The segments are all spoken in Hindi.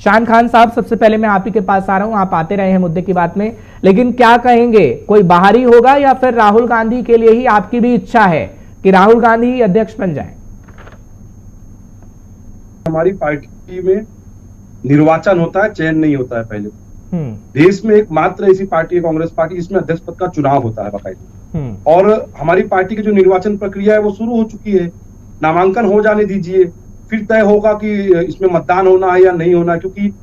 शान खान साहब, सबसे पहले मैं आप ही के पास आ रहा हूं, आप आते रहे हैं मुद्दे की बात में, लेकिन क्या कहेंगे, कोई बाहरी होगा या फिर राहुल गांधी के लिए ही आपकी भी इच्छा है कि राहुल गांधी ही अध्यक्ष बन जाए? हमारी पार्टी में निर्वाचन होता है, चयन नहीं होता है। पहले देश में एकमात्र ऐसी पार्टी है कांग्रेस पार्टी जिसमें अध्यक्ष पद का चुनाव होता है बाकायदा। और हमारी पार्टी की जो निर्वाचन प्रक्रिया है वो शुरू हो चुकी है। नामांकन हो जाने दीजिए, फिर तय होगा कि इसमें मतदान होना है या नहीं होना, क्योंकि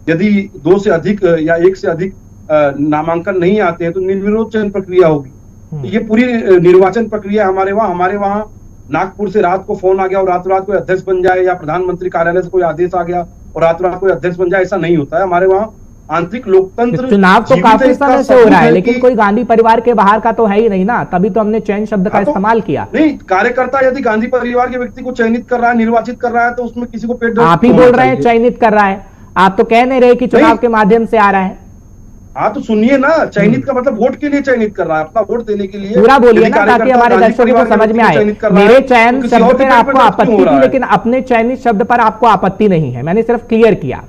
यदि 2 से अधिक या 1 से अधिक नामांकन नहीं आते हैं तो निर्विरोध चयन प्रक्रिया होगी। तो ये पूरी निर्वाचन प्रक्रिया हमारे वहां नागपुर से रात को फोन आ गया और रात कोई अध्यक्ष बन जाए, या प्रधानमंत्री कार्यालय से कोई आदेश आ गया और रात कोई अध्यक्ष बन जाए, ऐसा नहीं होता है। हमारे वहां आंतरिक लोकतंत्र, चुनाव तो काफी समय से हो रहा है, लेकिन कोई गांधी परिवार के बाहर का तो है ही नहीं ना, तभी तो हमने चयन शब्द का इस्तेमाल किया। नहीं, कार्यकर्ता यदि गांधी परिवार के व्यक्ति को चयनित कर रहा है, निर्वाचित कर रहा है, तो उसमें किसी को पेट आप ही बोल रहे हैं चयनित कर रहा है, आप तो कह नहीं रहे कि चुनाव के माध्यम से आ रहा है। हाँ तो सुनिए ना, चयनित का मतलब वोट के लिए चयनित कर रहा है, अपना वोट देने के लिए। पूरा बोलिए ना, ताकि हमारे दर्शकों को समझ में आए। मेरे चयन शब्द पर आपको आपत्ति थी, लेकिन अपने चयनित शब्द पर आपको आपत्ति नहीं है, मैंने सिर्फ क्लियर किया।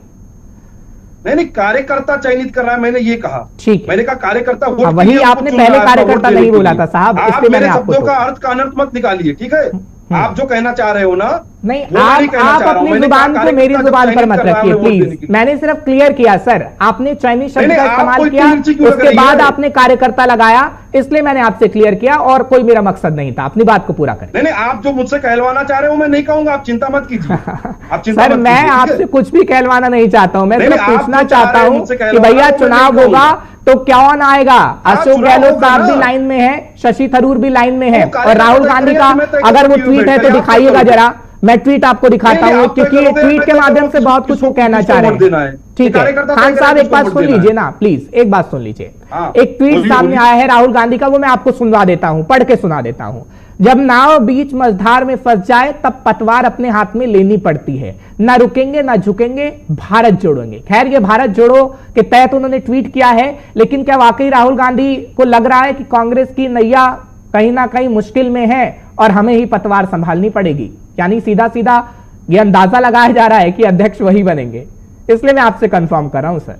नहीं, कार्यकर्ता चयनित कर रहा है, मैंने ये कहा। ठीक, मैंने कहा कार्यकर्ता वोट, वही आपने पहले कार्यकर्ता नहीं बोला था साहब, इसलिए मैंने शब्दों का अर्थ का अनर्थ मत निकालिए, ठीक है? आप जो कहना चाह रहे हो ना, नहीं, आप अपनी जुबान को मेरी जुबान पर मत रखिए प्लीज। मैंने सिर्फ क्लियर किया सर, आपने चाइनीज शब्द का इस्तेमाल किया, उसके बाद आपने कार्यकर्ता लगाया, इसलिए मैंने आपसे क्लियर किया, और कोई मेरा मकसद नहीं था। अपनी बात को पूरा करें। नहीं, आप जो मुझसे कहलवाना चाह रहे हो मैं नहीं कहूंगा, आप चिंता मत कीजिए। आप चिंता सर, मैं आपसे कुछ भी कहलवाना नहीं चाहता हूं, मैं सिर्फ पूछना चाहता हूं कि भैया चुनाव होगा तो कौन आएगा? अशोक गहलोत साहब भी लाइन में है, शशि थरूर भी लाइन में है, और राहुल गांधी का अगर वो ट्वीट है तो दिखाइएगा जरा, मैं ट्वीट आपको दिखाता हूँ, क्योंकि ट्वीट के माध्यम से बहुत कुछ वो कहना चाह रहे हैं। ठीक है खान साहब, एक बात सुन लीजिए ना प्लीज, एक बात सुन लीजिए। एक ट्वीट सामने आया है राहुल गांधी का, वो मैं आपको सुनवा देता हूं, पढ़ के सुना देता हूं। जब नाव बीच मझधार में फंस जाए तब पतवार अपने हाथ में लेनी पड़ती है, ना रुकेंगे ना झुकेंगे, भारत जोड़ेंगे। खैर, ये भारत जोड़ो के तहत उन्होंने ट्वीट किया है, लेकिन क्या वाकई राहुल गांधी को लग रहा है कि कांग्रेस की नैया कहीं ना कहीं मुश्किल में है और हमें ही पतवार संभालनी पड़ेगी? यानी सीधा सीधा ये अंदाजा लगाया जा रहा है कि अध्यक्ष वही बनेंगे, इसलिए मैं आपसे कंफर्म कर रहा हूं सर।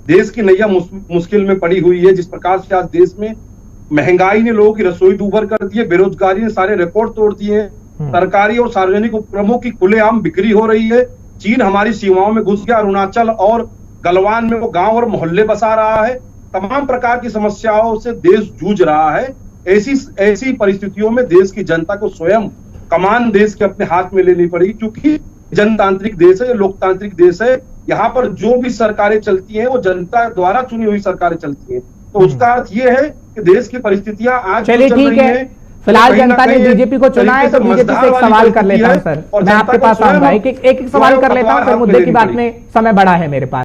देश की नैया मुश्किल में पड़ी हुई है। जिस प्रकार से आज देश में महंगाई ने लोगों की रसोई दूभर कर दी है, बेरोजगारी ने सारे रिकॉर्ड तोड़ दिए हैं, सरकारी और सार्वजनिक उपक्रमों की खुलेआम बिक्री हो रही है, चीन हमारी सीमाओं में घुस गया, अरुणाचल और गलवान में वो गांव और मोहल्ले बसा रहा है, तमाम प्रकार की समस्याओं से देश जूझ रहा है। ऐसी परिस्थितियों में देश की जनता को स्वयं कमान देश के अपने हाथ में लेनी पड़ेगी, क्योंकि जनतांत्रिक देश है, लोकतांत्रिक देश है। यहाँ पर जो भी सरकारें चलती हैं वो जनता द्वारा चुनी हुई सरकारें चलती हैं। तो उसका अर्थ ये है कि देश की परिस्थितियां आज चलिए ठीक है, फिलहाल जनता ने बीजेपी को चुना है, तो बीजेपी से एक सवाल कर लेता हूं सर, मैं आपके पास आऊंगा, एक सवाल कर लेता हूं, फिर मुद्दे की बात में समय बढ़ा है मेरे पास।